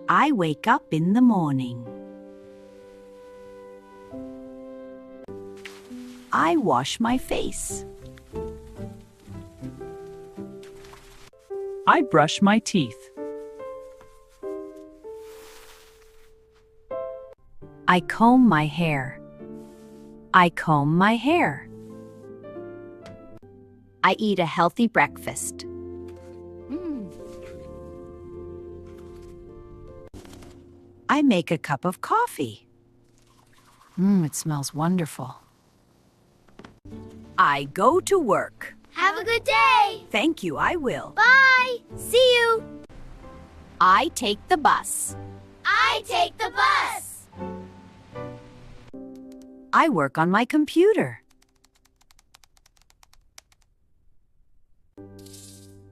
I wake up in the morning. I wash my face. I brush my teeth. I comb my hair. I comb my hair. I eat a healthy breakfast. I make a cup of coffee. It smells wonderful. I go to work. Have a good day. Thank you, I will. Bye. See you. I take the bus. I take the bus. I work on my computer.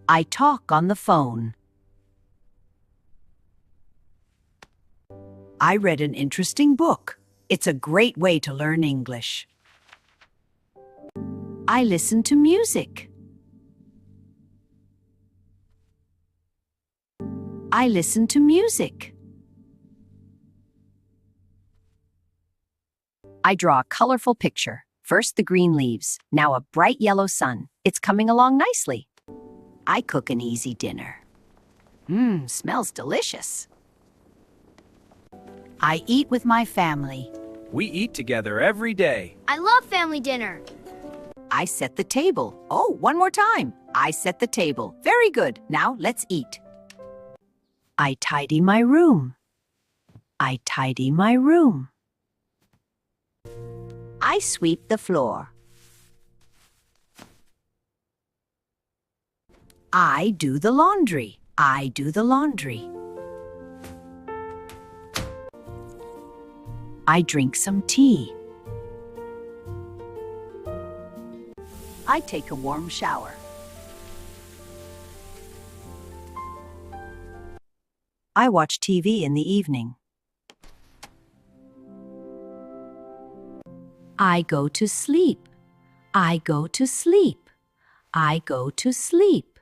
I talk on the phone. I read an interesting book. It's a great way to learn English. I listen to music. I listen to music. I draw a colorful picture. First the green leaves, now a bright yellow sun. It's coming along nicely. I cook an easy dinner. Smells delicious. I eat with my family. We eat together every day. I love family dinner. I set the table. Oh, one more time. I set the table. Very good. Now let's eat. I tidy my room. I tidy my room. I sweep the floor. I do the laundry. I do the laundry. I drink some tea. I take a warm shower. I watch TV in the evening. I go to sleep. I go to sleep. I go to sleep.